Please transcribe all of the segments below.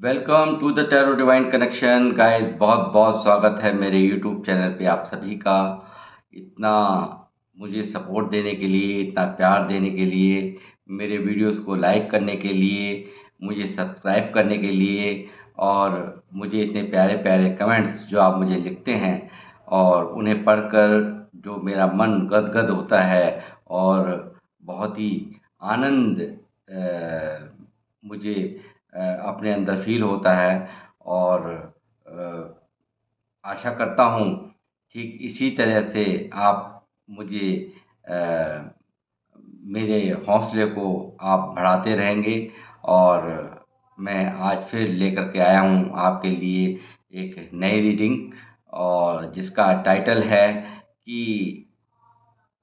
Welcome to the tarot divine connection guys. बहुत बहुत स्वागत है मेरे यूट्यूब चैनल पे आप सभी का। इतना मुझे सपोर्ट देने के लिए, इतना प्यार देने के लिए, मेरे वीडियोस को लाइक करने के लिए, मुझे सब्सक्राइब करने के लिए और मुझे इतने प्यारे प्यारे कमेंट्स जो आप मुझे लिखते हैं और उन्हें पढ़कर जो मेरा मन गदगद होता है और बहुत ही आनंद मुझे अपने अंदर फ़ील होता है। और आशा करता हूँ ठीक इसी तरह से आप मुझे अ, मेरे हौसले को आप बढ़ाते रहेंगे। और मैं आज फिर लेकर के आया हूँ आपके लिए एक नई रीडिंग, और जिसका टाइटल है कि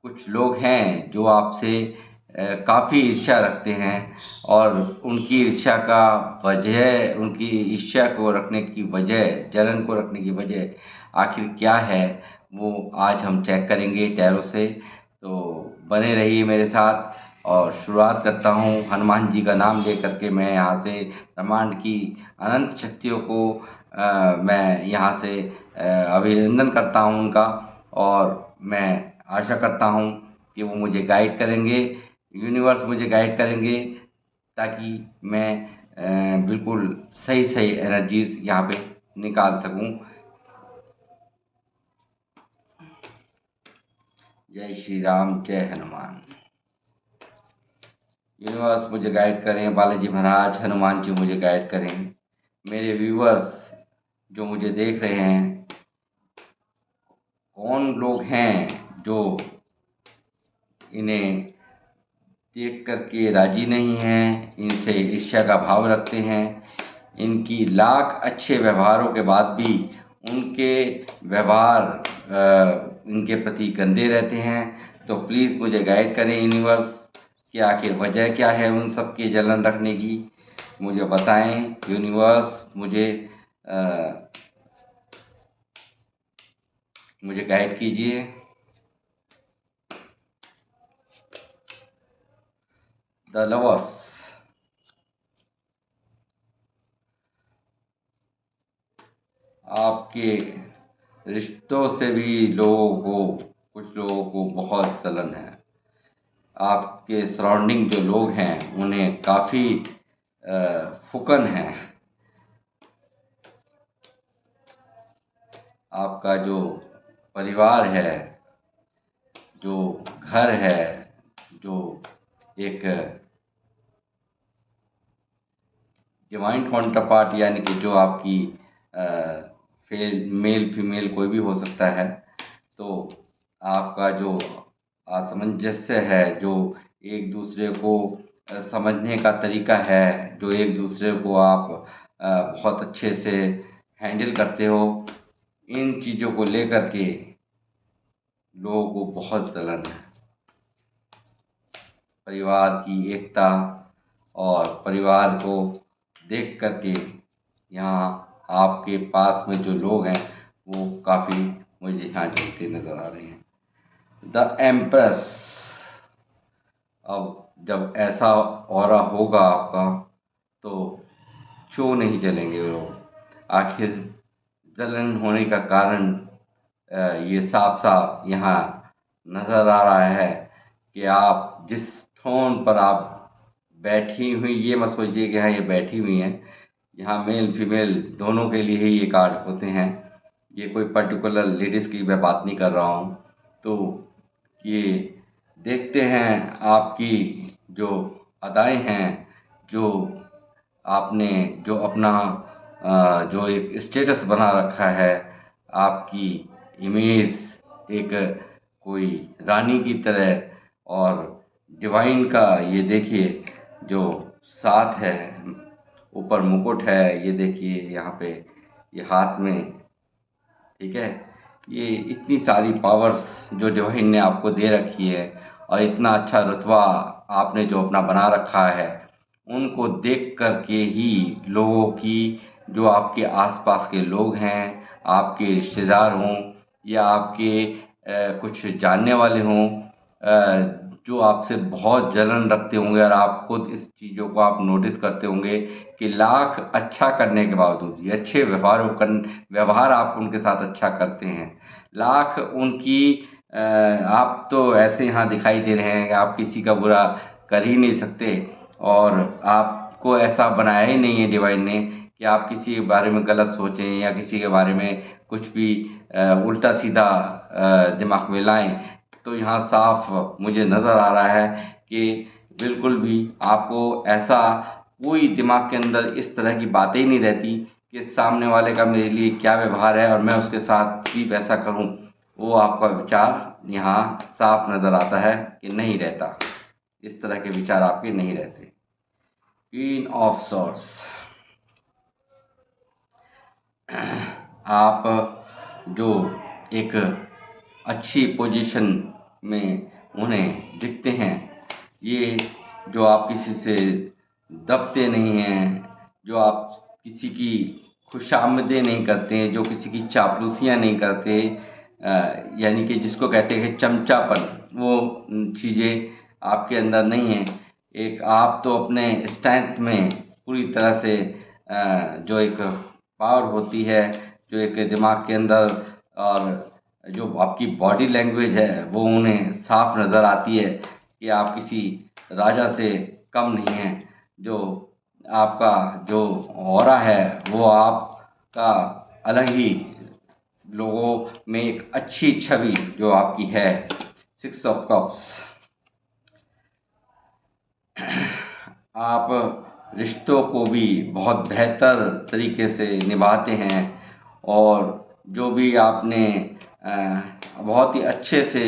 कुछ लोग हैं जो आपसे काफ़ी ईर्ष्या रखते हैं, और उनकी ईर्ष्या का वजह, उनकी ईर्ष्या को रखने की वजह, जलन को रखने की वजह आखिर क्या है, वो आज हम चेक करेंगे टैरो से। तो बने रहिए मेरे साथ। और शुरुआत करता हूँ हनुमान जी का नाम लेकर के। मैं यहाँ से ब्रह्मांड की अनंत शक्तियों को मैं यहाँ से अभिनंदन करता हूँ उनका। और मैं आशा करता हूँ कि वो मुझे गाइड करेंगे, यूनिवर्स मुझे गाइड करेंगे, ताकि मैं बिल्कुल सही सही एनर्जीज यहाँ पे निकाल सकूँ। जय श्री राम, जय हनुमान। यूनिवर्स मुझे गाइड करें, बालाजी महाराज, हनुमान जी मुझे गाइड करें। मेरे व्यूवर्स जो मुझे देख रहे हैं, कौन लोग हैं जो इन्हें देख कर के राजी नहीं हैं, इनसे ईर्ष्या का भाव रखते हैं, इनकी लाख अच्छे व्यवहारों के बाद भी उनके व्यवहार इनके प्रति गंदे रहते हैं। तो प्लीज़ मुझे गाइड करें यूनिवर्स कि आखिर वजह क्या है उन सब की जलन रखने की। मुझे बताएं यूनिवर्स, मुझे गाइड कीजिए। The lovers. आपके रिश्तों से भी कुछ लोगों को बहुत जलन है। आपके सराउंडिंग जो लोग हैं उन्हें काफ़ी फुकन है। आपका जो परिवार है, जो घर है, जो एक डिवाइन काउंटर पार्ट, यानी कि जो आपकी मेल फीमेल कोई भी हो सकता है, तो आपका जो सामंजस्य है, जो एक दूसरे को समझने का तरीका है, जो एक दूसरे को आप बहुत अच्छे से हैंडल करते हो, इन चीज़ों को लेकर के लोगों को बहुत जलन है। परिवार की एकता और परिवार को देख कर के यहाँ आपके पास में जो लोग हैं वो काफ़ी मुझे यहाँ जलते नज़र आ रहे हैं। The empress. अब जब ऐसा ऑरा होगा आपका, तो क्यों नहीं जलेंगे लोग? आखिर जलन होने का कारण ये साफ साफ यहाँ नज़र आ रहा है कि आप जिस थोन पर आप बैठी हुई, ये मत सोचिए कि हाँ ये बैठी हुई हैं। यहाँ मेल फीमेल दोनों के लिए ही ये कार्ड होते हैं। ये कोई पर्टिकुलर लेडीज़ की मैं बात नहीं कर रहा हूँ। तो ये देखते हैं आपकी जो अदाएँ हैं, जो आपने जो अपना जो एक स्टेटस बना रखा है, आपकी इमेज एक कोई रानी की तरह। और डिवाइन का ये देखिए जो साथ है, ऊपर मुकुट है, ये देखिए यहाँ पे, ये हाथ में, ठीक है। ये इतनी सारी पावर्स जो डिवाइन ने आपको दे रखी है, और इतना अच्छा रुतबा आपने जो अपना बना रखा है, उनको देख कर के ही लोगों की, जो आपके आसपास के लोग हैं, आपके रिश्तेदार हों या आपके कुछ जानने वाले हों, जो आपसे बहुत जलन रखते होंगे, और आप खुद इस चीज़ों को आप नोटिस करते होंगे कि लाख अच्छा करने के बावजूद, ये अच्छे व्यवहार आप उनके साथ अच्छा करते हैं, लाख उनकी आप तो ऐसे यहाँ दिखाई दे रहे हैं कि आप किसी का बुरा कर ही नहीं सकते, और आपको ऐसा बनाया ही नहीं है डिवाइन ने कि आप किसी के बारे में गलत सोचें या किसी के बारे में कुछ भी उल्टा सीधा दिमाग में लाएं। तो यहाँ साफ मुझे नज़र आ रहा है कि बिल्कुल भी आपको ऐसा कोई दिमाग के अंदर इस तरह की बातें ही नहीं रहती कि सामने वाले का मेरे लिए क्या व्यवहार है और मैं उसके साथ भी वैसा करूं। वो आपका विचार यहाँ साफ नज़र आता है कि नहीं रहता, इस तरह के विचार आपके नहीं रहते। क्वीन ऑफ सॉर्ड्स, आप जो एक अच्छी पोजीशन में उन्हें दिखते हैं, ये जो आप किसी से दबते नहीं हैं, जो आप किसी की खुशामदें नहीं करते, जो किसी की चापलूसियाँ नहीं करते, यानी कि जिसको कहते हैं चमचापन, वो चीज़ें आपके अंदर नहीं हैं। एक आप तो अपने स्ट्रेंथ में पूरी तरह से जो एक पावर होती है, जो एक दिमाग के अंदर, और जो आपकी बॉडी लैंग्वेज है वो उन्हें साफ नज़र आती है कि आप किसी राजा से कम नहीं हैं। जो आपका जो ऑरा है वो आपका अलग ही, लोगों में एक अच्छी छवि जो आपकी है। 6 ऑफ कप्स, आप रिश्तों को भी बहुत बेहतर तरीके से निभाते हैं, और जो भी आपने बहुत ही अच्छे से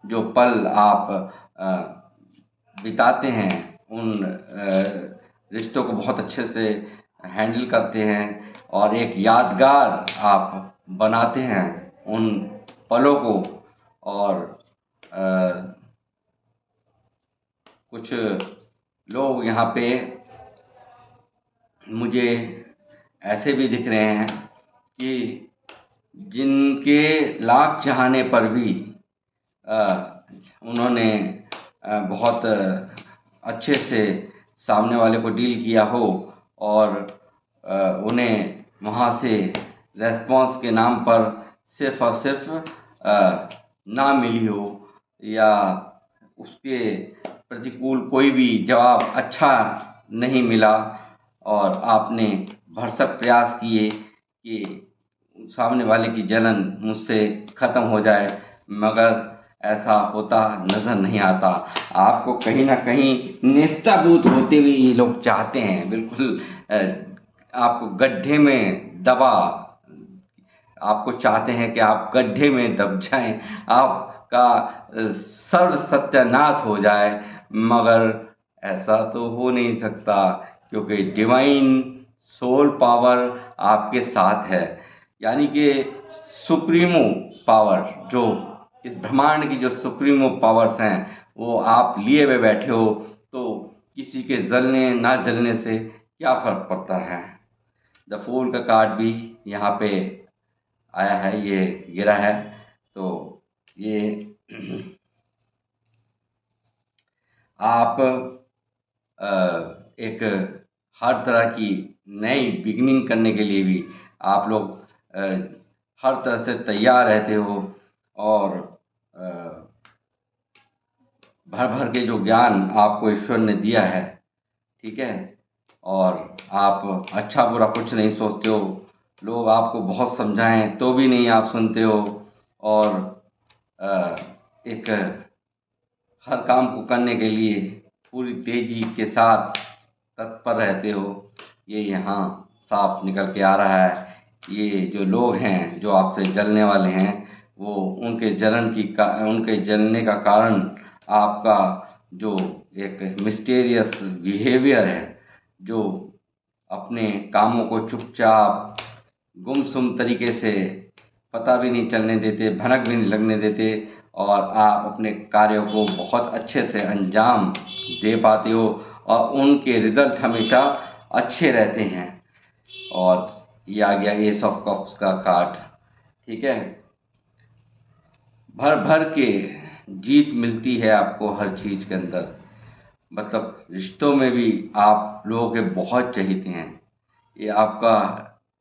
जो पल आप बिताते हैं, उन रिश्तों को बहुत अच्छे से हैंडल करते हैं, और एक यादगार आप बनाते हैं उन पलों को। और कुछ लोग यहाँ पे मुझे ऐसे भी दिख रहे हैं कि जिनके लाख चाहने पर भी उन्होंने बहुत अच्छे से सामने वाले को डील किया हो, और उन्हें वहाँ से रेस्पॉन्स के नाम पर सिर्फ़ और सिर्फ ना मिली हो, या उसके प्रतिकूल कोई भी जवाब अच्छा नहीं मिला, और आपने भरसक प्रयास किए कि सामने वाले की जलन मुझसे ख़त्म हो जाए, मगर ऐसा होता नज़र नहीं आता। आपको कहीं ना कहीं नेस्ताभूत होते हुए ये लोग चाहते हैं, बिल्कुल आपको गड्ढे में दबा, आपको चाहते हैं कि आप गड्ढे में दब जाएं, आपका सर्व सत्यानाश हो जाए, मगर ऐसा तो हो नहीं सकता, क्योंकि डिवाइन सोल पावर आपके साथ है। यानी कि सुप्रीमो पावर, जो इस ब्रह्मांड की जो सुप्रीमो पावर्स हैं, वो आप लिए हुए बैठे हो, तो किसी के जलने ना जलने से क्या फ़र्क पड़ता है। द फूल का कार्ड भी यहाँ पे आया है, ये गिरा है, तो ये आप एक हर तरह की नई बिगनिंग करने के लिए भी आप लोग हर तरह से तैयार रहते हो, और भर भर के जो ज्ञान आपको ईश्वर ने दिया है, ठीक है, और आप अच्छा बुरा कुछ नहीं सोचते हो। लोग आपको बहुत समझाएं तो भी नहीं आप सुनते हो, और एक हर काम को करने के लिए पूरी तेज़ी के साथ तत्पर रहते हो। ये यहाँ साफ निकल के आ रहा है। ये जो लोग हैं जो आपसे जलने वाले हैं, वो उनके जलने का कारण आपका जो एक मिस्टीरियस बिहेवियर है, जो अपने कामों को चुपचाप गुमसुम तरीके से पता भी नहीं चलने देते, भनक भी नहीं लगने देते, और आप अपने कार्यों को बहुत अच्छे से अंजाम दे पाते हो, और उनके रिज़ल्ट हमेशा अच्छे रहते हैं। और ये आ गया एस ऑफ कप्स का कार्ड, ठीक है। भर भर के जीत मिलती है आपको हर चीज़ के अंदर। मतलब रिश्तों में भी आप लोगों के बहुत चहेते हैं। ये आपका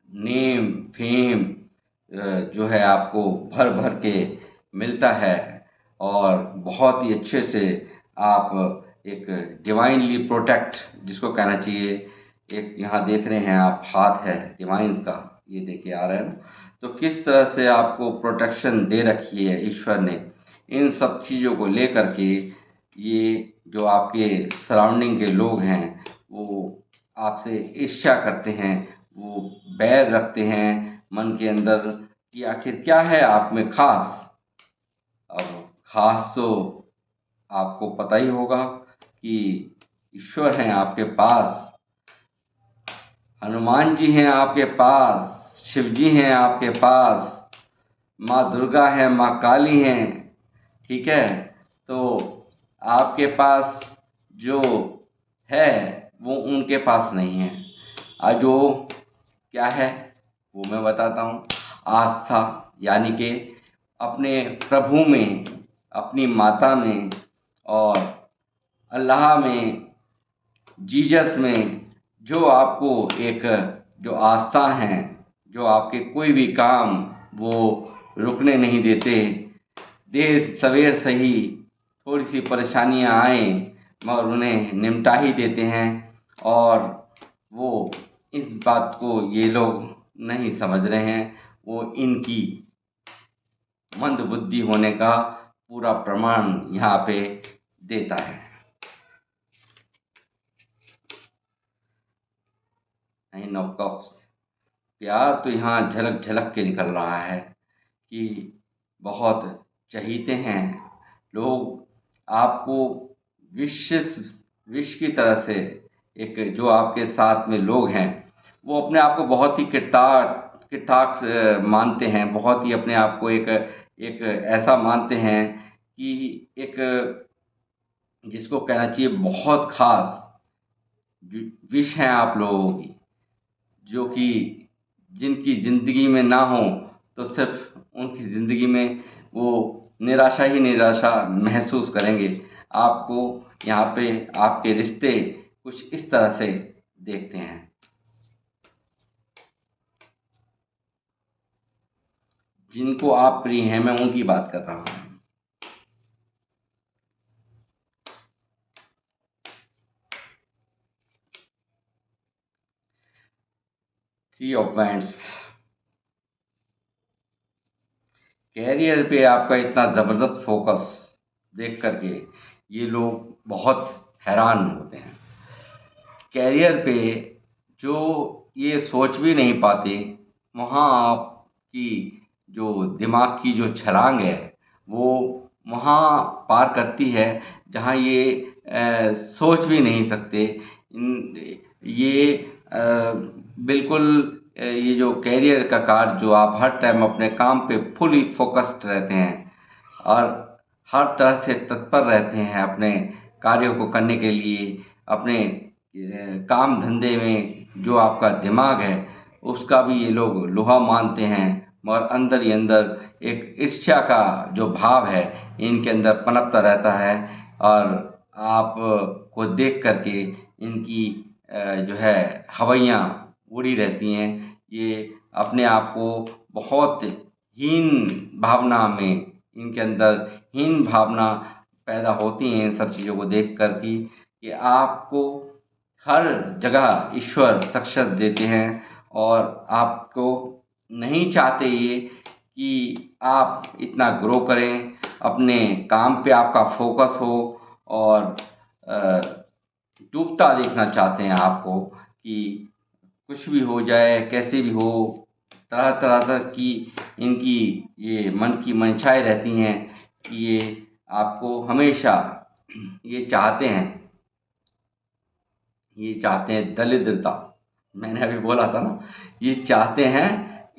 नेम फेम जो है आपको भर भर के मिलता है, और बहुत ही अच्छे से आप एक डिवाइनली प्रोटेक्ट जिसको कहना चाहिए। एक यहाँ देख रहे हैं आप, हाथ है डिवाइन्स का, ये देखिए आ रहा है ना। तो किस तरह से आपको प्रोटेक्शन दे रखी है ईश्वर ने, इन सब चीज़ों को लेकर के ये जो आपके सराउंडिंग के लोग हैं वो आपसे ईर्ष्या करते हैं, वो बैर रखते हैं मन के अंदर कि आखिर क्या है आप में खास। अब खास तो आपको पता ही होगा कि ईश्वर हैं आपके पास, हनुमान जी हैं आपके पास, शिव जी हैं आपके पास, माँ दुर्गा है, माँ काली हैं। ठीक है, तो आपके पास जो है वो उनके पास नहीं है। आज जो क्या है वो मैं बताता हूँ। आस्था यानी कि अपने प्रभु में, अपनी माता में, और अल्लाह में, जीसस में, जो आपको एक जो आस्था है, जो आपके कोई भी काम वो रुकने नहीं देते। देर सवेर सही, थोड़ी सी परेशानियां आए मगर उन्हें निमटा ही देते हैं। और वो इस बात को ये लोग नहीं समझ रहे हैं, वो इनकी मंद बुद्धि होने का पूरा प्रमाण यहाँ पे देता है। एंड ऑफ कोर्स प्यार तो यहाँ झलक झलक के निकल रहा है कि बहुत चहीते हैं लोग आपको। विश विश की तरह से एक जो आपके साथ में लोग हैं वो अपने आप को बहुत ही किरदार किरदार मानते हैं, बहुत ही अपने आप को एक एक ऐसा मानते हैं कि एक जिसको कहना चाहिए बहुत खास विश हैं आप लोगों की, जो कि जिनकी ज़िंदगी में ना हो तो सिर्फ उनकी ज़िंदगी में वो निराशा ही निराशा महसूस करेंगे। आपको यहाँ पे आपके रिश्ते कुछ इस तरह से देखते हैं। जिनको आप प्रिय हैं, मैं उनकी बात कर रहा हूँ। थ्री ऑफ वांड्स, कैरियर पे आपका इतना ज़बरदस्त फोकस देख करके ये लोग बहुत हैरान होते हैं। कैरियर पे जो ये सोच भी नहीं पाते, वहाँ आपकी जो दिमाग की जो छलांग है वो वहाँ पार करती है जहाँ ये सोच भी नहीं सकते। ये बिल्कुल ये जो कैरियर का कार्य जो आप हर टाइम अपने काम पे फुली फोकस्ड रहते हैं और हर तरह से तत्पर रहते हैं अपने कार्यों को करने के लिए। अपने काम धंधे में जो आपका दिमाग है उसका भी ये लोग लोहा मानते हैं, मगर अंदर ही अंदर एक ईर्ष्या का जो भाव है इनके अंदर पनपता रहता है। और आप को देख करके इनकी जो है हवैयाँ उड़ी रहती हैं। ये अपने आप को बहुत हीन भावना में, इनके अंदर हीन भावना पैदा होती हैं इन सब चीज़ों को देख कर कि आपको हर जगह ईश्वर सक्सेस देते हैं, और आपको नहीं चाहते ये कि आप इतना ग्रो करें, अपने काम पे आपका फोकस हो, और अ, डूबता देखना चाहते हैं आपको कि कुछ भी हो जाए, कैसे भी हो, तरह तरह तक की इनकी ये मन की मंशाएं रहती हैं कि ये आपको हमेशा ये चाहते हैं, ये चाहते हैं दरिद्रता। मैंने अभी बोला था ना, ये चाहते हैं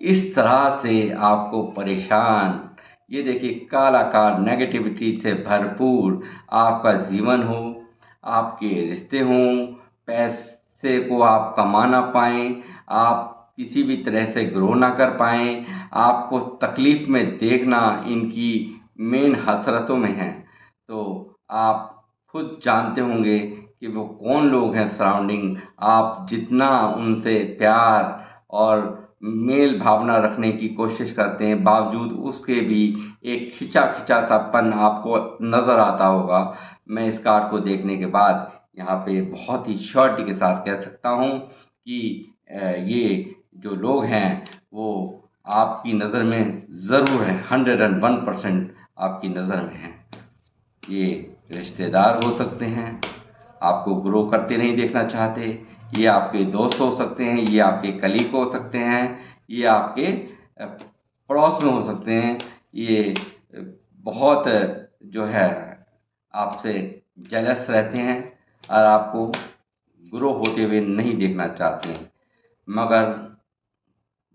इस तरह से आपको परेशान। ये देखिए कालाकार नेगेटिविटी से भरपूर आपका जीवन हो, आपके रिश्ते हों, पैसे को आप कमा ना पाएँ, आप किसी भी तरह से ग्रो ना कर पाएँ, आपको तकलीफ़ में देखना इनकी मेन हसरतों में हैं। तो आप खुद जानते होंगे कि वो कौन लोग हैं सराउंडिंग। आप जितना उनसे प्यार और मेल भावना रखने की कोशिश करते हैं, बावजूद उसके भी एक खिंचा खिंचा सापन आपको नज़र आता होगा। मैं इस कार्ड को देखने के बाद यहाँ पे बहुत ही श्योरिटी के साथ कह सकता हूँ कि ये जो लोग हैं वो आपकी नज़र में ज़रूर हैं, 101% आपकी नज़र में हैं। ये रिश्तेदार हो सकते हैं, आपको ग्रो करते नहीं देखना चाहते, ये आपके दोस्त हो सकते हैं, ये आपके कलीग हो सकते हैं, ये आपके पड़ोस में हो सकते हैं, ये बहुत जो है आपसे जेलस रहते हैं और आपको ग्रो होते हुए नहीं देखना चाहते हैं। मगर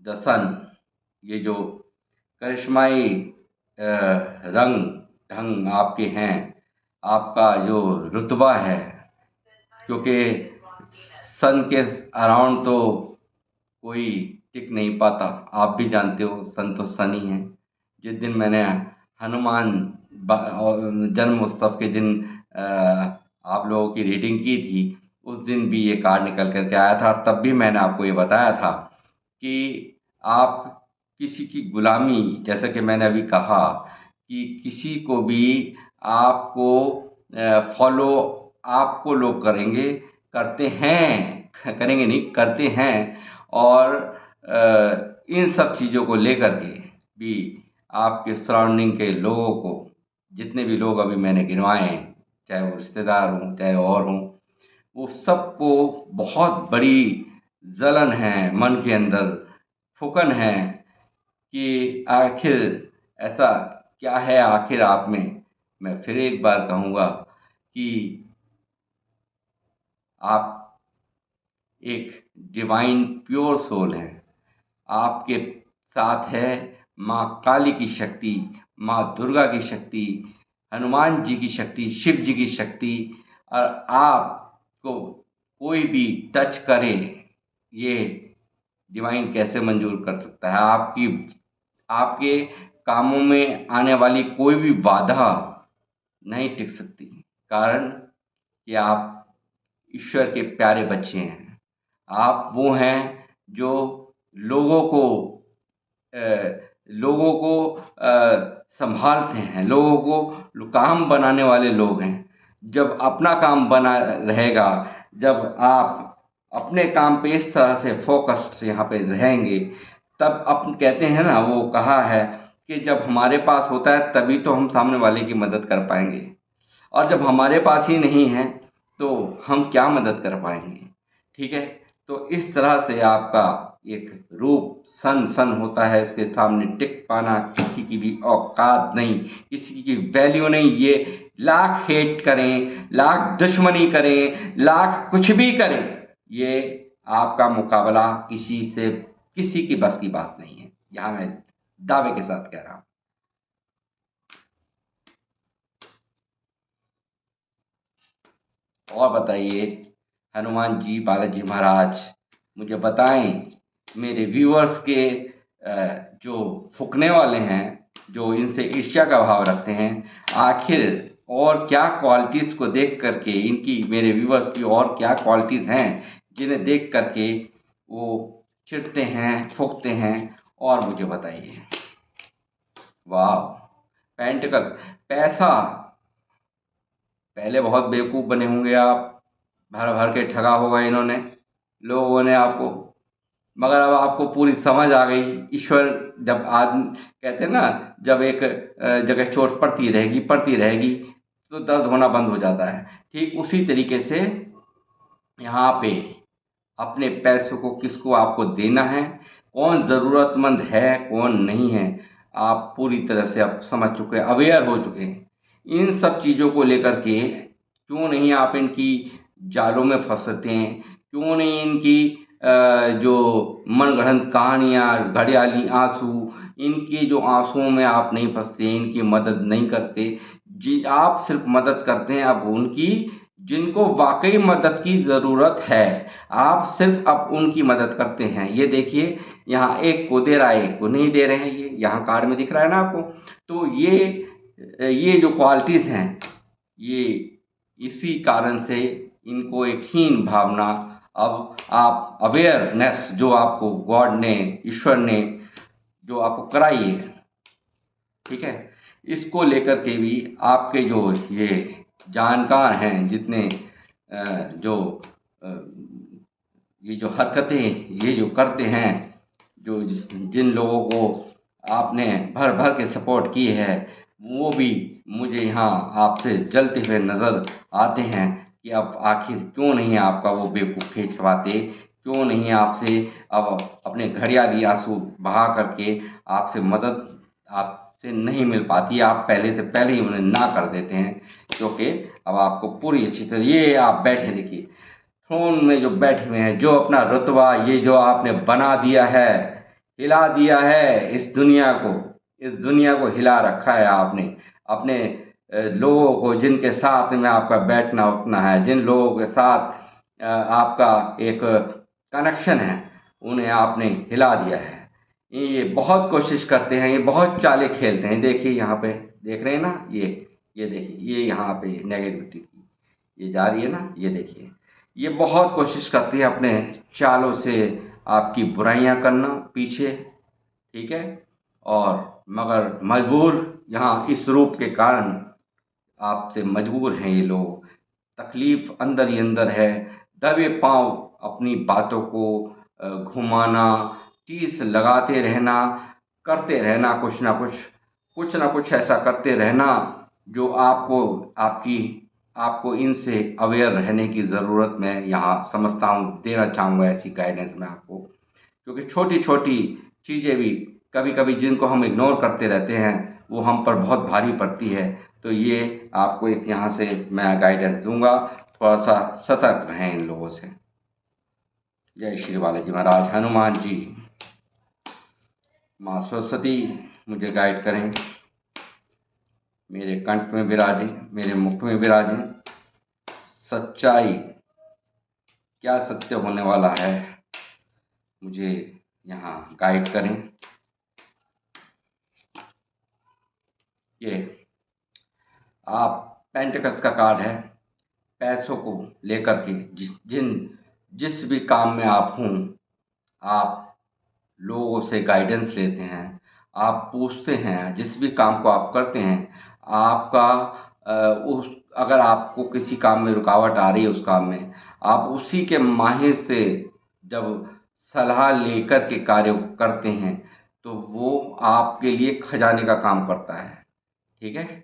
द सन, ये जो करिश्माई रंग ढंग आपके हैं, आपका जो रुतबा है, क्योंकि सन के अराउंड तो कोई टिक नहीं पाता। आप भी जानते हो सन तो सन ही है। जिस दिन मैंने हनुमान जन्म उत्सव के दिन आप लोगों की रीडिंग की थी, उस दिन भी ये कार्ड निकल करके आया था और तब भी मैंने आपको ये बताया था कि आप किसी की गुलामी, जैसा कि मैंने अभी कहा कि किसी को भी आपको फॉलो आपको लोग करेंगे, करते हैं, करेंगे नहीं, करते हैं। और इन सब चीज़ों को लेकर के भी आपके सराउंडिंग के लोगों को, जितने भी लोग अभी मैंने गिनवाए हैं, चाहे वो रिश्तेदार हों चाहे और हों, वो सबको बहुत बड़ी जलन है मन के अंदर, फुकन है कि आखिर ऐसा क्या है आखिर आप में। मैं फिर एक बार कहूँगा कि आप एक डिवाइन प्योर सोल हैं। आपके साथ है माँ काली की शक्ति, माँ दुर्गा की शक्ति, हनुमान जी की शक्ति, शिव जी की शक्ति। और आपको कोई भी टच करे, ये डिवाइन कैसे मंजूर कर सकता है? आपके कामों में आने वाली कोई भी बाधा नहीं टिक सकती, कारण कि आप ईश्वर के प्यारे बच्चे हैं। आप वो हैं जो लोगों को संभालते हैं, लोगों को काम बनाने वाले लोग हैं। जब अपना काम बना रहेगा, जब आप अपने काम पे इस तरह से फोकस्ड से यहाँ पे रहेंगे, तब अपन कहते हैं ना, वो कहा है कि जब हमारे पास होता है तभी तो हम सामने वाले की मदद कर पाएंगे, और जब हमारे पास ही नहीं है तो हम क्या मदद कर पाएंगे। ठीक है, तो इस तरह से आपका एक रूप सन सन होता है, इसके सामने टिक पाना किसी की भी औकात नहीं, किसी की वैल्यू नहीं। ये लाख हेट करें, लाख दुश्मनी करें, लाख कुछ भी करें, ये आपका मुकाबला किसी से, किसी की बस की बात नहीं है। यहाँ मैं दावे के साथ कह रहा हूँ। और बताइए हनुमान जी, बालाजी महाराज, मुझे बताएं, मेरे व्यूअर्स के जो फूकने वाले हैं, जो इनसे ईर्ष्या का भाव रखते हैं, आखिर और क्या क्वालिटीज़ को देख करके, इनकी, मेरे व्यूअर्स की और क्या क्वालिटीज़ हैं जिन्हें देख करके वो चिढ़ते हैं, फूकते हैं, और मुझे बताइए। वाह, पेंटिकल्स, पैसा। पहले बहुत बेवकूफ़ बने होंगे आप, भर भर के ठगा होगा इन्होंने, लोगों ने आपको, मगर अब आपको पूरी समझ आ गई। ईश्वर, जब आदमी कहते हैं ना, जब एक जगह चोट पड़ती रहेगी तो दर्द होना बंद हो जाता है। ठीक उसी तरीके से यहाँ पे अपने पैसों को किसको आपको देना है, कौन ज़रूरतमंद है कौन नहीं है, आप पूरी तरह से अब समझ चुके हैं, अवेयर हो चुके हैं। इन सब चीज़ों को लेकर के क्यों नहीं आप इनकी जालों में फंसते हैं, क्यों नहीं इनकी जो मनगढ़ंत कहानियाँ, घड़ियाली आंसू, इनके जो आंसुओं में आप नहीं फंसते, इनकी मदद नहीं करते। जी, आप सिर्फ मदद करते हैं अब उनकी जिनको वाकई मदद की ज़रूरत है, आप सिर्फ अब उनकी मदद करते हैं। ये देखिए, यहाँ एक को दे रहा है, एक को नहीं दे रहे हैं, ये यहाँ कार्ड में दिख रहा है ना आपको। तो ये ये जो क्वालिटीज़ हैं, ये इसी कारण से इनको एक हीन भावना, अब आप अवेयरनेस जो आपको गॉड ने, ईश्वर ने जो आपको कराई है, ठीक है, इसको लेकर के भी आपके जो ये जानकार हैं, जितने जो अ, ये जो हरकतें ये जो करते हैं, जो जिन लोगों को आपने भर भर के सपोर्ट की है, वो भी मुझे यहाँ आपसे जलते हुए नज़र आते हैं कि अब आखिर क्यों नहीं आपका वो बेवकूफ़ खिंचवाते, क्यों नहीं आपसे अब अपने घड़ियाली आंसू बहा करके आपसे मदद आपसे नहीं मिल पाती, आप पहले से पहले ही उन्हें ना कर देते हैं, क्योंकि अब आपको पूरी अच्छी तरह ये आप बैठे देखिए थ्रोन में जो बैठे हुए हैं, जो अपना रुतबा ये जो आपने बना दिया है, हिला दिया है इस दुनिया को हिला रखा है आपने अपने लोगों को, जिनके साथ में आपका बैठना उठना है, जिन लोगों के साथ आपका एक कनेक्शन है, उन्हें आपने हिला दिया है। ये बहुत कोशिश करते हैं, ये बहुत चालें खेलते हैं। देखिए यहाँ पे देख रहे हैं ना, ये देखिए, ये यहाँ पे नेगेटिविटी की ये जा रही है ना, ये देखिए, ये बहुत कोशिश करती है अपने चालों से आपकी बुराइयां करना पीछे, ठीक है, और मगर मजबूर यहाँ इस रूप के कारण आपसे मजबूर हैं ये लोग। तकलीफ अंदर ही अंदर है, दबे पांव अपनी बातों को घुमाना, टीस लगाते रहना, करते रहना, कुछ ना कुछ ऐसा करते रहना जो आपको इनसे अवेयर रहने की ज़रूरत मैं यहाँ समझता हूँ, देना चाहूँगा ऐसी गाइडेंस मैं आपको, क्योंकि छोटी छोटी चीज़ें भी कभी कभी जिनको हम इग्नोर करते रहते हैं, वो हम पर बहुत भारी पड़ती है। तो ये आपको एक यहाँ से मैं गाइडेंस दूंगा, थोड़ा सा सतर्क रहें इन लोगों से। जय श्री बालाजी महाराज, हनुमान जी, माँ सरस्वती मुझे गाइड करें, मेरे कंठ में विराजे, मेरे मुख में विराजे, सच्चाई क्या सत्य होने वाला है मुझे यहाँ गाइड करें। ये आप पेंटिकल्स का कार्ड है, पैसों को लेकर के जिस भी काम में आप हों, आप लोगों से गाइडेंस लेते हैं, आप पूछते हैं, जिस भी काम को आप करते हैं, आपका उस अगर आपको किसी काम में रुकावट आ रही है, उस काम में आप उसी के माहिर से जब सलाह लेकर के कार्य करते हैं, तो वो आपके लिए खजाने का काम करता है, ठीक है,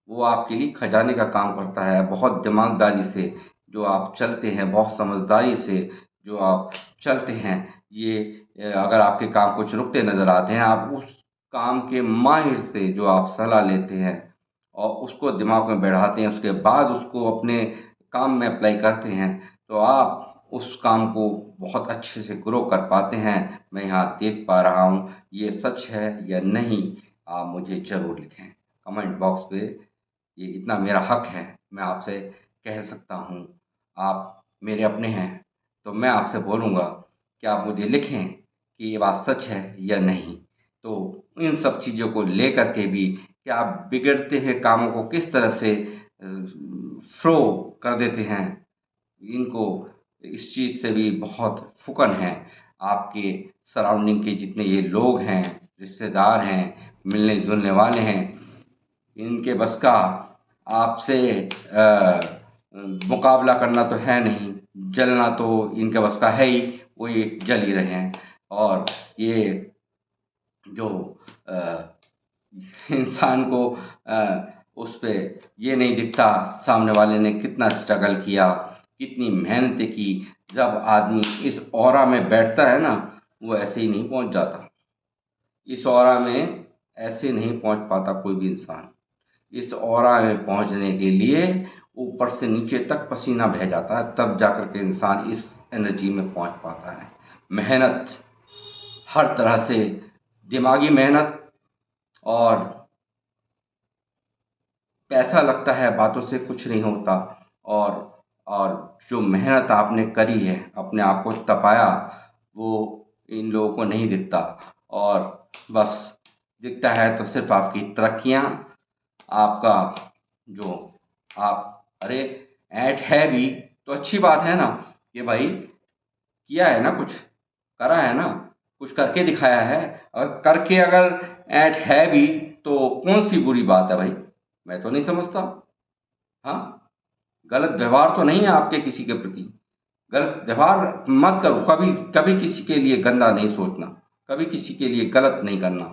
वो आपके लिए खजाने का काम करता है। बहुत दिमागदारी से जो आप चलते हैं, बहुत समझदारी से जो आप चलते हैं, ये अगर आपके काम कुछ रुकते नज़र आते हैं, आप उस काम के माहिर से जो आप सलाह लेते हैं और उसको दिमाग में बैठाते हैं, उसके बाद उसको अपने काम में अप्लाई करते हैं, तो आप उस काम को बहुत अच्छे से ग्रो कर पाते हैं। मैं यहाँ देख पा रहा हूँ, ये सच है या नहीं, आप मुझे ज़रूर लिखें कमेंट बॉक्स पे। ये इतना मेरा हक है, मैं आपसे कह सकता हूँ, आप मेरे अपने हैं, तो मैं आपसे बोलूँगा कि आप मुझे लिखें कि ये बात सच है या नहीं। तो इन सब चीज़ों को लेकर के भी कि आप बिगड़ते हुए कामों को किस तरह से फ्लो कर देते हैं, इनको इस चीज़ से भी बहुत फुकन है। आपके सराउंडिंग के जितने ये लोग हैं, रिश्तेदार हैं, मिलने जुलने वाले हैं, इनके बस का आपसे मुकाबला करना तो है नहीं, जलना तो इनके बस का है ही, वो ये जल ही रहे हैं। और ये जो अ, इंसान को उस पे ये नहीं दिखता सामने वाले ने कितना स्ट्रगल किया, कितनी मेहनतें की। जब आदमी इस ऑरा में बैठता है ना, वो ऐसे ही नहीं पहुंच जाता, इस ऑरा में ऐसे नहीं पहुंच पाता कोई भी इंसान। इस ऑरा में पहुंचने के लिए ऊपर से नीचे तक पसीना बह जाता है, तब जाकर के इंसान इस एनर्जी में पहुंच पाता है। मेहनत हर तरह से, दिमागी मेहनत, और पैसा लगता है, बातों से कुछ नहीं होता। और और जो मेहनत आपने करी है, अपने आप को तपाया, वो इन लोगों को नहीं दिखता। और बस दिखता है तो सिर्फ आपकी तरक्कियाँ, आपका जो आप अरे ऐंठ है भी तो अच्छी बात है ना कि भाई किया है ना, कुछ करा है ना, कुछ करके दिखाया है। और करके अगर ऐंठ है भी तो कौन सी बुरी बात है भाई, मैं तो नहीं समझता। हाँ, गलत व्यवहार तो नहीं है आपके किसी के प्रति। गलत व्यवहार मत करो कभी, कभी किसी के लिए गंदा नहीं सोचना, कभी किसी के लिए गलत नहीं करना।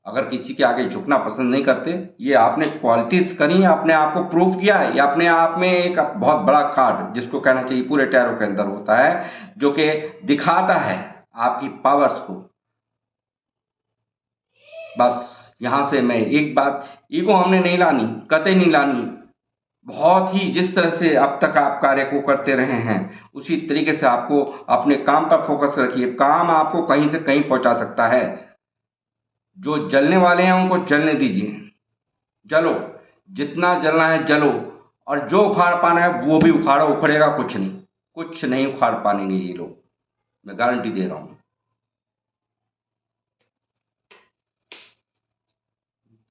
अगर किसी के आगे झुकना पसंद नहीं करते, ये आपने क्वालिटीज करी, आपने आपको प्रूव किया है, ये अपने आप में एक बहुत बड़ा कार्ड जिसको कहना चाहिए पूरे टैरो के अंदर होता है, जो कि दिखाता है आपकी पावर्स को। बस यहाँ से मैं एक बात, ईगो हमने नहीं लानी, कतई नहीं लानी। बहुत ही जिस तरह से अब तक आप कार्य को करते रहे हैं उसी तरीके से आपको अपने काम पर फोकस रखिए। काम आपको कहीं से कहीं पहुंचा सकता है। जो जलने वाले हैं उनको जलने दीजिए, जलो, जितना जलना है जलो। और जो उखाड़ पाना है वो भी उखाड़ो, उखड़ेगा कुछ नहीं, कुछ नहीं उखाड़ पाएंगे ये लोग, मैं गारंटी दे रहा हूं।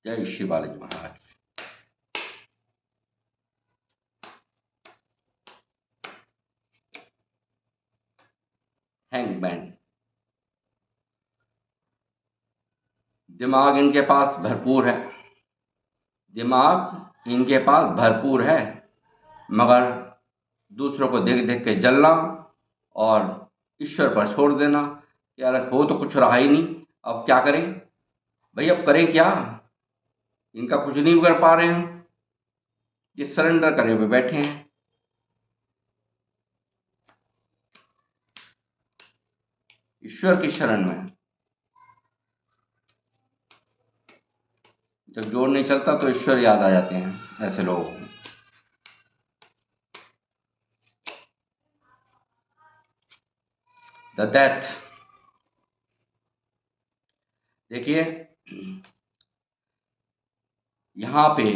जय श्री बालाजी महाराज। हैंगमैन, दिमाग इनके पास भरपूर है, दिमाग इनके पास भरपूर है, मगर दूसरों को देख देख के जलना और ईश्वर पर छोड़ देना। यार हो तो कुछ रहा ही नहीं, अब क्या करें भाई, अब करें क्या, इनका कुछ नहीं कर पा रहे हैं, ये सरेंडर करे हुए बैठे हैं। ईश्वर की शरण में जब जोर नहीं चलता तो ईश्वर याद आ जाते हैं ऐसे लोगों को। द डेथ, देखिए यहाँ पे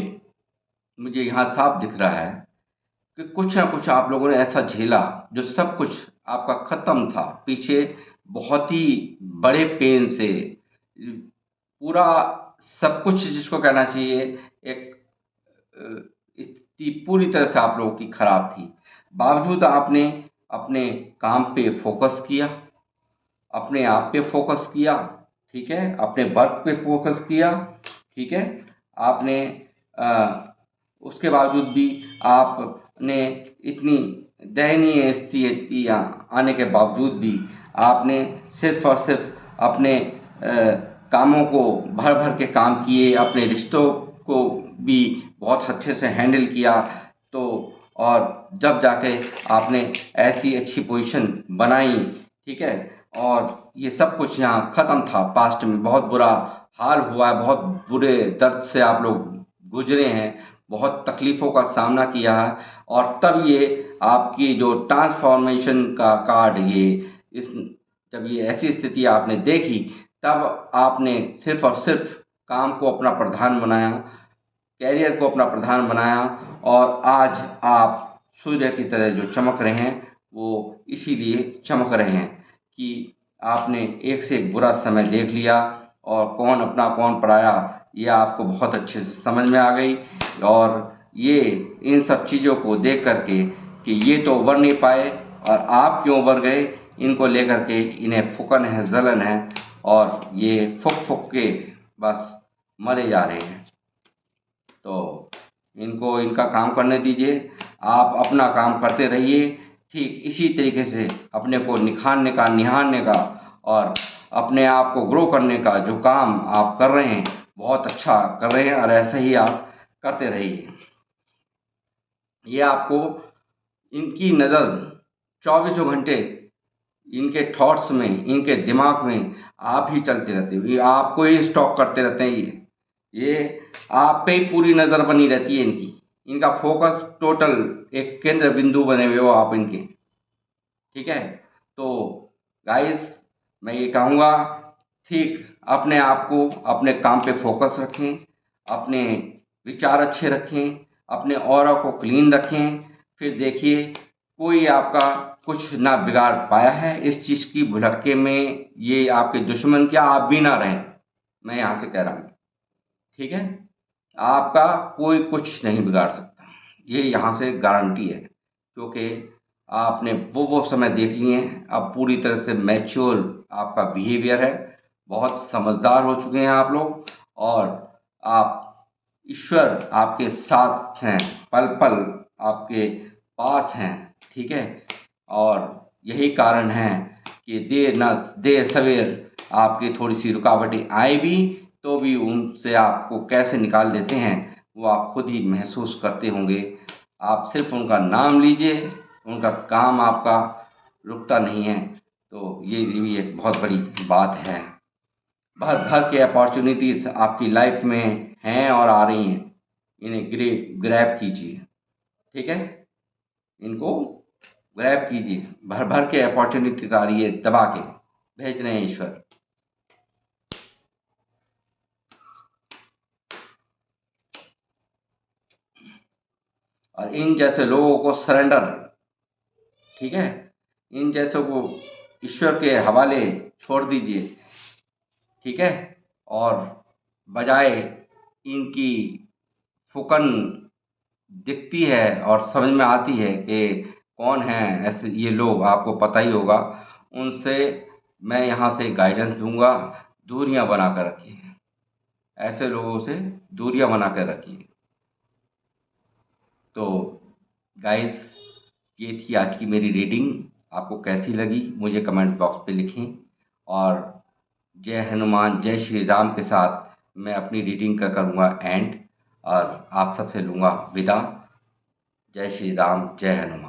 मुझे यहाँ साफ दिख रहा है कि कुछ ना कुछ आप लोगों ने ऐसा झेला जो सब कुछ आपका खत्म था पीछे, बहुत ही बड़े पेन से पूरा सब कुछ जिसको कहना चाहिए एक स्थिति पूरी तरह से आप लोगों की खराब थी। बावजूद आपने अपने काम पे फोकस किया, अपने आप पे फोकस किया, ठीक है, अपने वर्क पे फोकस किया, ठीक है। आपने उसके बावजूद भी आपने इतनी दयनीय स्थिति आने के बावजूद भी आपने सिर्फ और सिर्फ अपने कामों को भर भर के काम किए, अपने रिश्तों को भी बहुत अच्छे से हैंडल किया। तो और जब जाके आपने ऐसी अच्छी पोजीशन बनाई, ठीक है, और ये सब कुछ यहाँ ख़त्म था, पास्ट में बहुत बुरा हाल हुआ है, बहुत बुरे दर्द से आप लोग गुजरे हैं, बहुत तकलीफ़ों का सामना किया है। और तब ये आपकी जो ट्रांसफॉर्मेशन का कार्ड, ये इस जब ये ऐसी स्थिति आपने देखी तब आपने सिर्फ और सिर्फ काम को अपना प्रधान बनाया, कैरियर को अपना प्रधान बनाया। और आज आप सूर्य की तरह जो चमक रहे हैं वो इसीलिए चमक रहे हैं कि आपने एक से एक बुरा समय देख लिया और कौन अपना कौन पराया ये आपको बहुत अच्छे से समझ में आ गई। और ये इन सब चीज़ों को देख करके कि ये तो उबर नहीं पाए और आप क्यों उबर गए, इनको लेकर के इन्हें फुकन है, जलन है, और ये फुक फुक के बस मरे जा रहे हैं। तो इनको इनका काम करने दीजिए, आप अपना काम करते रहिए ठीक इसी तरीके से, अपने को निखारने का, निहारने का और अपने आप को ग्रो करने का जो काम आप कर रहे हैं बहुत अच्छा कर रहे हैं, और ऐसा ही आप करते रहिए। ये आपको इनकी नज़र 24 घंटे इनके थॉट्स में, इनके दिमाग में आप ही चलते रहते हो, ये आपको ही स्टॉक करते रहते हैं। ये आप पे ही पूरी नज़र बनी रहती है इनकी, इनका फोकस टोटल एक केंद्र बिंदु बने हुए हो आप इनके, ठीक है। तो गाइस मैं ये कहूँगा, ठीक अपने आप को अपने काम पे फोकस रखें, अपने विचार अच्छे रखें, अपने ऑरा को क्लीन रखें, फिर देखिए कोई आपका कुछ ना बिगाड़ पाया है इस चीज़ की भुलक्के में। ये आपके दुश्मन क्या, आप भी ना रहें, मैं यहाँ से कह रहा हूँ, ठीक है। आपका कोई कुछ नहीं बिगाड़ सकता। ये यहाँ से गारंटी है, क्योंकि आपने वो समय देख लिए हैं। अब पूरी तरह से मैच्योर आपका बिहेवियर है, बहुत समझदार हो चुके हैं आप लोग, और आप ईश्वर आपके साथ हैं, पल पल आपके पास हैं, ठीक है। और यही कारण है कि देर न देर सवेर आपकी थोड़ी सी रुकावटें आए भी, तो भी उनसे आपको कैसे निकाल देते हैं वो आप खुद ही महसूस करते होंगे। आप सिर्फ उनका नाम लीजिए, उनका काम आपका रुकता नहीं है। तो ये भी एक बहुत बड़ी बात है। भर भर के अपॉर्चुनिटीज़ आपकी लाइफ में हैं और आ रही हैं, इन्हें ग्रैब कीजिए, ठीक है। इनको ग्रैब कीजिए, भर भर के अपॉर्चुनिटी आ रही है, दबा के भेज रहे हैं ईश्वर। और इन जैसे लोगों को सरेंडर, ठीक है, इन जैसों को ईश्वर के हवाले छोड़ दीजिए, ठीक है। और बजाय इनकी फुकन दिखती है और समझ में आती है कि कौन है ऐसे ये लोग, आपको पता ही होगा, उनसे मैं यहाँ से गाइडेंस दूंगा। दूरियां बना कर रखिए, ऐसे लोगों से दूरियां बना कर रखिए। तो गाइस, ये थी आज की मेरी रीडिंग। आपको कैसी लगी मुझे कमेंट बॉक्स पे लिखें। और जय हनुमान जय श्री राम के साथ मैं अपनी रीडिंग का करूँगा एंड, और आप सबसे लूँगा विदा। जय श्री राम, जय हनुमान।